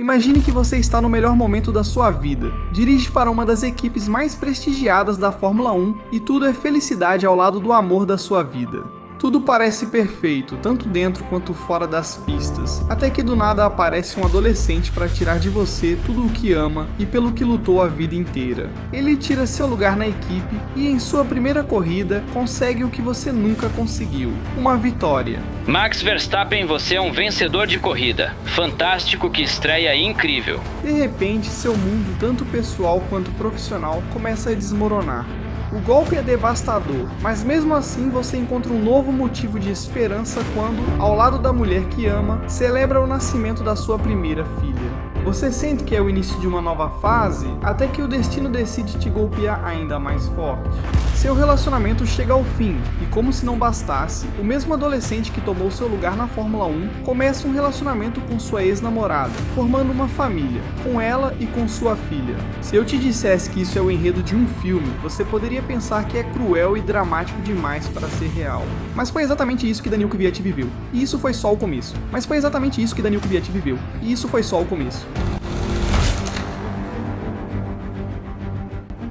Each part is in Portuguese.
Imagine que você está no melhor momento da sua vida, dirige para uma das equipes mais prestigiadas da Fórmula 1 e tudo é felicidade ao lado do amor da sua vida. Tudo parece perfeito, tanto dentro quanto fora das pistas, até que do nada aparece um adolescente para tirar de você tudo o que ama e pelo que lutou a vida inteira. Ele tira seu lugar na equipe e em sua primeira corrida consegue o que você nunca conseguiu, uma vitória. Max Verstappen, você é um vencedor de corrida. Fantástico, que estreia incrível. De repente, seu mundo, tanto pessoal quanto profissional, começa a desmoronar. O golpe é devastador, mas mesmo assim você encontra um novo motivo de esperança quando, ao lado da mulher que ama, celebra o nascimento da sua primeira filha. Você sente que é o início de uma nova fase, até que o destino decide te golpear ainda mais forte. Seu relacionamento chega ao fim, e como se não bastasse, o mesmo adolescente que tomou seu lugar na Fórmula 1 começa um relacionamento com sua ex-namorada, formando uma família, com ela e com sua filha. Se eu te dissesse que isso é o enredo de um filme, você poderia pensar que é cruel e dramático demais para ser real. Mas foi exatamente isso que Daniil Kvyat viveu, e isso foi só o começo.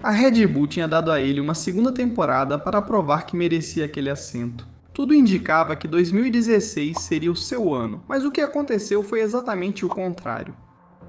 A Red Bull tinha dado a ele uma segunda temporada para provar que merecia aquele assento. Tudo indicava que 2016 seria o seu ano, mas o que aconteceu foi exatamente o contrário.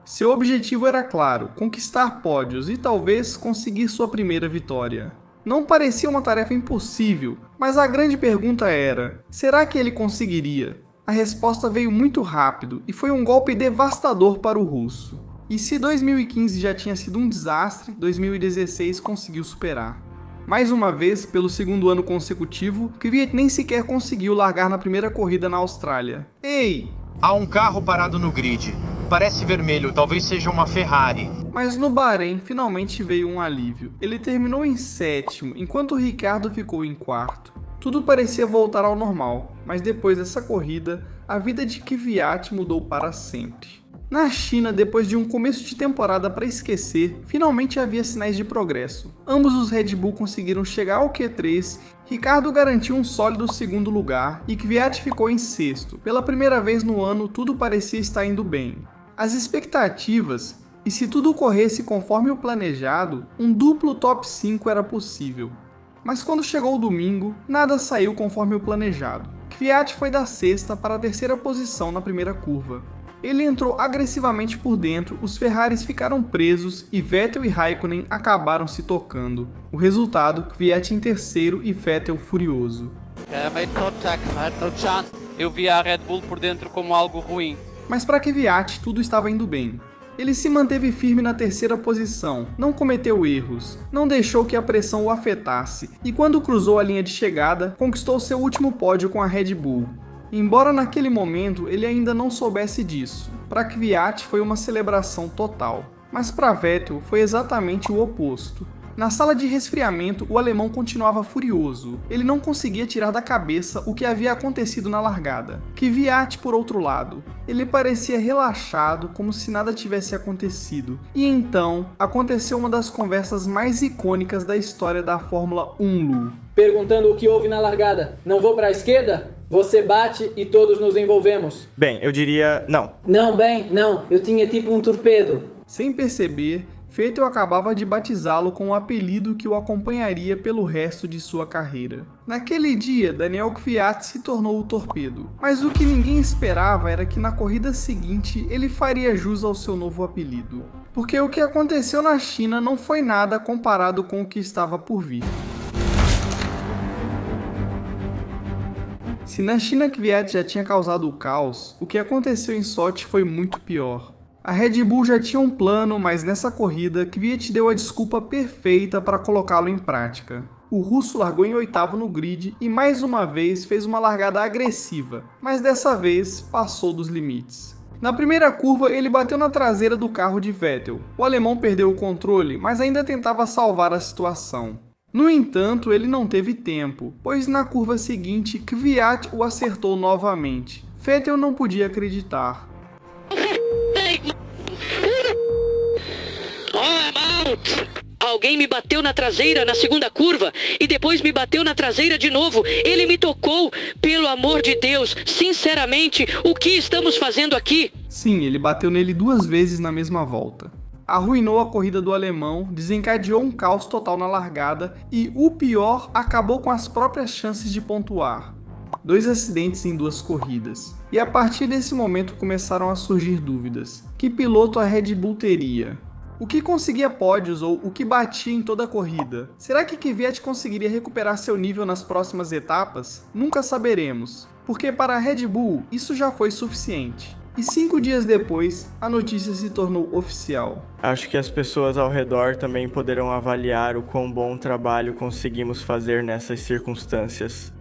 Seu objetivo era claro, conquistar pódios e talvez conseguir sua primeira vitória. Não parecia uma tarefa impossível, mas a grande pergunta era, será que ele conseguiria? A resposta veio muito rápido e foi um golpe devastador para o russo. E se 2015 já tinha sido um desastre, 2016 conseguiu superar. Mais uma vez, pelo segundo ano consecutivo, Kvyat nem sequer conseguiu largar na primeira corrida na Austrália. Ei! Há um carro parado no grid. Parece vermelho, talvez seja uma Ferrari. Mas no Bahrein finalmente veio um alívio. Ele terminou em sétimo, enquanto o Ricciardo ficou em quarto. Tudo parecia voltar ao normal, mas depois dessa corrida, a vida de Kvyat mudou para sempre. Na China, depois de um começo de temporada para esquecer, finalmente havia sinais de progresso. Ambos os Red Bull conseguiram chegar ao Q3, Ricciardo garantiu um sólido segundo lugar e Kvyat ficou em sexto. Pela primeira vez no ano, tudo parecia estar indo bem. As expectativas, e se tudo corresse conforme o planejado, um duplo top 5 era possível. Mas quando chegou o domingo, nada saiu conforme o planejado. Kvyat foi da sexta para a terceira posição na primeira curva. Ele entrou agressivamente por dentro, os Ferraris ficaram presos e Vettel e Raikkonen acabaram se tocando. O resultado, Kvyat em terceiro e Vettel furioso. Eu vi a Red Bull por dentro como algo ruim. Mas para Kvyat tudo estava indo bem. Ele se manteve firme na terceira posição, não cometeu erros, não deixou que a pressão o afetasse e quando cruzou a linha de chegada, conquistou seu último pódio com a Red Bull. Embora naquele momento ele ainda não soubesse disso, para Kvyat foi uma celebração total, mas para Vettel foi exatamente o oposto. Na sala de resfriamento, o alemão continuava furioso. Ele não conseguia tirar da cabeça o que havia acontecido na largada. Kvyat, por outro lado, ele parecia relaxado, como se nada tivesse acontecido. E então, aconteceu uma das conversas mais icônicas da história da Fórmula 1, Lu. Perguntando o que houve na largada. Não vou para a esquerda? Você bate e todos nos envolvemos. Bem, eu diria não. Não. Eu tinha tipo um torpedo. Sem perceber, Vettel acabava de batizá-lo com o apelido que o acompanharia pelo resto de sua carreira. Naquele dia, Daniil Kvyat se tornou o torpedo, mas o que ninguém esperava era que na corrida seguinte ele faria jus ao seu novo apelido. Porque o que aconteceu na China não foi nada comparado com o que estava por vir. Se na China Kvyat já tinha causado o caos, o que aconteceu em Sochi foi muito pior. A Red Bull já tinha um plano, mas nessa corrida, Kvyat deu a desculpa perfeita para colocá-lo em prática. O russo largou em oitavo no grid e mais uma vez fez uma largada agressiva, mas dessa vez passou dos limites. Na primeira curva, ele bateu na traseira do carro de Vettel. O alemão perdeu o controle, mas ainda tentava salvar a situação. No entanto, ele não teve tempo, pois na curva seguinte, Kvyat o acertou novamente. Vettel não podia acreditar. I'm out! Alguém me bateu na traseira na segunda curva e depois me bateu na traseira de novo. Ele me tocou. Pelo amor de Deus, sinceramente, o que estamos fazendo aqui? Sim, ele bateu nele 2 vezes na mesma volta. Arruinou a corrida do alemão, desencadeou um caos total na largada e, o pior, acabou com as próprias chances de pontuar. 2 acidentes em 2 corridas. E a partir desse momento começaram a surgir dúvidas. Que piloto a Red Bull teria? O que conseguia pódios ou o que batia em toda a corrida? Será que Kvyat conseguiria recuperar seu nível nas próximas etapas? Nunca saberemos, porque para a Red Bull isso já foi suficiente. E 5 dias depois, a notícia se tornou oficial. Acho que as pessoas ao redor também poderão avaliar o quão bom trabalho conseguimos fazer nessas circunstâncias.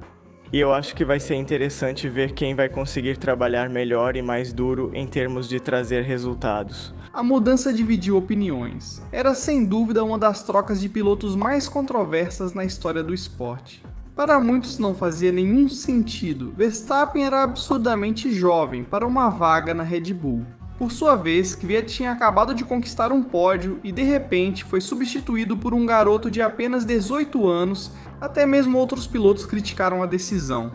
E eu acho que vai ser interessante ver quem vai conseguir trabalhar melhor e mais duro em termos de trazer resultados. A mudança dividiu opiniões. Era sem dúvida uma das trocas de pilotos mais controversas na história do esporte. Para muitos não fazia nenhum sentido. Verstappen era absurdamente jovem para uma vaga na Red Bull. Por sua vez, Kvyat tinha acabado de conquistar um pódio e de repente foi substituído por um garoto de apenas 18 anos, até mesmo outros pilotos criticaram a decisão.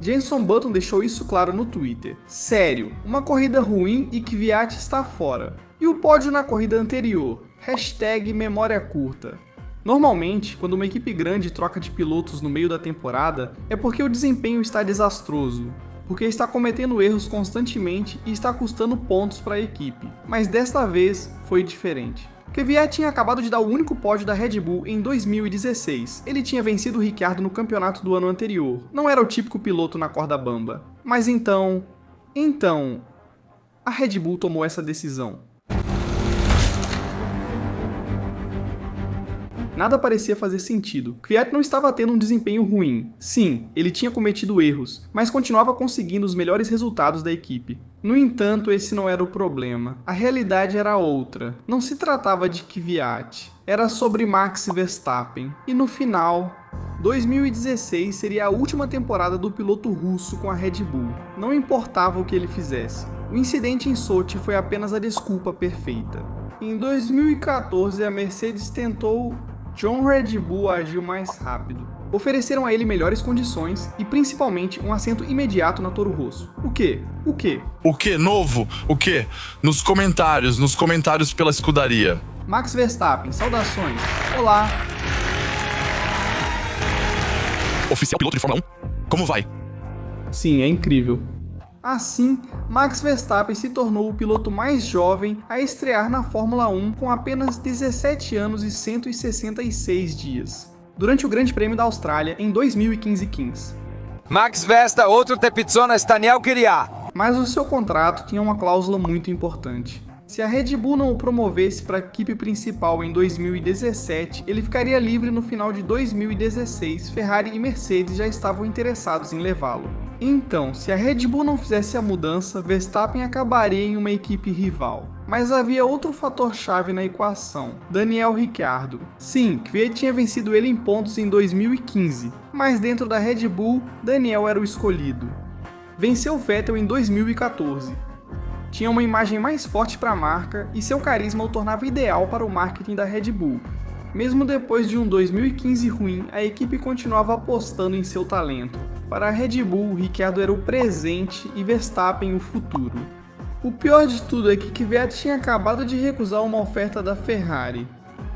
Jenson Button deixou isso claro no Twitter. Sério, uma corrida ruim e Kvyat está fora. E o pódio na corrida anterior? #memória curta. Normalmente, quando uma equipe grande troca de pilotos no meio da temporada, é porque o desempenho está desastroso, porque está cometendo erros constantemente e está custando pontos para a equipe. Mas desta vez foi diferente. Kvyat tinha acabado de dar o único pódio da Red Bull em 2016. Ele tinha vencido o Ricciardo no campeonato do ano anterior. Não era o típico piloto na corda bamba. Mas então, a Red Bull tomou essa decisão. Nada parecia fazer sentido. Kvyat não estava tendo um desempenho ruim. Sim, ele tinha cometido erros, mas continuava conseguindo os melhores resultados da equipe. No entanto, esse não era o problema. A realidade era outra. Não se tratava de Kvyat. Era sobre Max Verstappen. E no final, 2016 seria a última temporada do piloto russo com a Red Bull. Não importava o que ele fizesse. O incidente em Sochi foi apenas a desculpa perfeita. Em 2014, a Mercedes tentou... John Red Bull agiu mais rápido. Ofereceram a ele melhores condições e principalmente um assento imediato na Toro Rosso. O quê? O quê? O quê? Novo? O quê? Nos comentários pela escudaria. Max Verstappen, saudações. Olá. Oficial piloto de Fórmula 1? Como vai? Sim, é incrível. Assim, Max Verstappen se tornou o piloto mais jovem a estrear na Fórmula 1 com apenas 17 anos e 166 dias, durante o Grande Prêmio da Austrália em 2015. Max Verstappen, outro te pizzona Daniel queria. Mas o seu contrato tinha uma cláusula muito importante. Se a Red Bull não o promovesse para a equipe principal em 2017, ele ficaria livre no final de 2016. Ferrari e Mercedes já estavam interessados em levá-lo. Então, se a Red Bull não fizesse a mudança, Verstappen acabaria em uma equipe rival. Mas havia outro fator-chave na equação: Daniel Ricciardo. Sim, Kvyat tinha vencido ele em pontos em 2015, mas dentro da Red Bull, Daniel era o escolhido. Venceu Vettel em 2014. Tinha uma imagem mais forte para a marca e seu carisma o tornava ideal para o marketing da Red Bull. Mesmo depois de um 2015 ruim, a equipe continuava apostando em seu talento. Para a Red Bull, Ricciardo era o presente e Verstappen o futuro. O pior de tudo é que Kvyat tinha acabado de recusar uma oferta da Ferrari.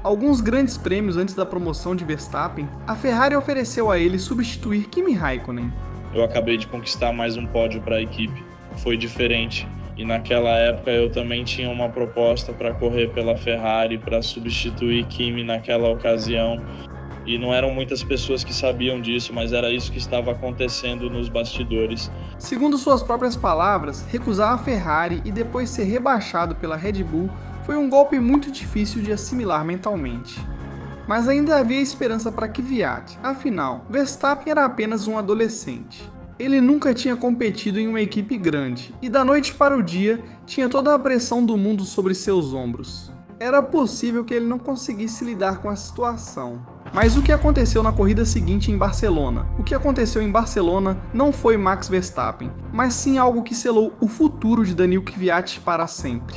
Alguns grandes prêmios antes da promoção de Verstappen, a Ferrari ofereceu a ele substituir Kimi Raikkonen. Eu acabei de conquistar mais um pódio para a equipe. Foi diferente. E naquela época eu também tinha uma proposta para correr pela Ferrari, para substituir Kimi naquela ocasião. E não eram muitas pessoas que sabiam disso, mas era isso que estava acontecendo nos bastidores. Segundo suas próprias palavras, recusar a Ferrari e depois ser rebaixado pela Red Bull foi um golpe muito difícil de assimilar mentalmente. Mas ainda havia esperança para Kvyat, afinal, Verstappen era apenas um adolescente. Ele nunca tinha competido em uma equipe grande, e da noite para o dia, tinha toda a pressão do mundo sobre seus ombros. Era possível que ele não conseguisse lidar com a situação. Mas o que aconteceu na corrida seguinte em Barcelona? O que aconteceu em Barcelona não foi Max Verstappen, mas sim algo que selou o futuro de Daniil Kvyat para sempre.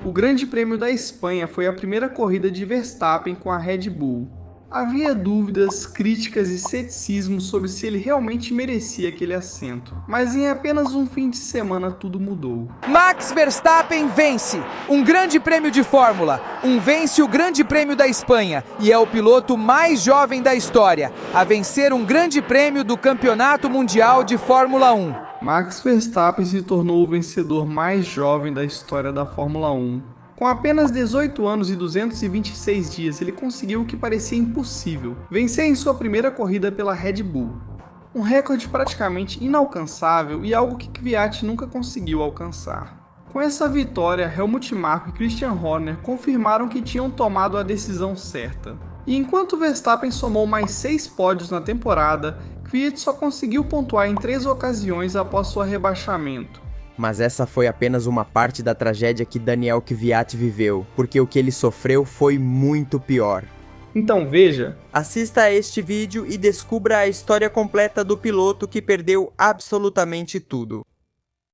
O Grande Prêmio da Espanha foi a primeira corrida de Verstappen com a Red Bull. Havia dúvidas, críticas e ceticismo sobre se ele realmente merecia aquele assento, mas em apenas um fim de semana tudo mudou. Max Verstappen vence um grande prêmio de Fórmula, vence o Grande Prêmio da Espanha e é o piloto mais jovem da história a vencer um grande prêmio do Campeonato Mundial de Fórmula 1. Max Verstappen se tornou o vencedor mais jovem da história da Fórmula 1. Com apenas 18 anos e 226 dias, ele conseguiu o que parecia impossível, vencer em sua primeira corrida pela Red Bull. Um recorde praticamente inalcançável e algo que Kvyat nunca conseguiu alcançar. Com essa vitória, Helmut Marko e Christian Horner confirmaram que tinham tomado a decisão certa. E enquanto Verstappen somou mais 6 pódios na temporada, Kvyat só conseguiu pontuar em 3 ocasiões após seu rebaixamento. Mas essa foi apenas uma parte da tragédia que Daniel Kvyat viveu, porque o que ele sofreu foi muito pior. Então veja, assista a este vídeo e descubra a história completa do piloto que perdeu absolutamente tudo.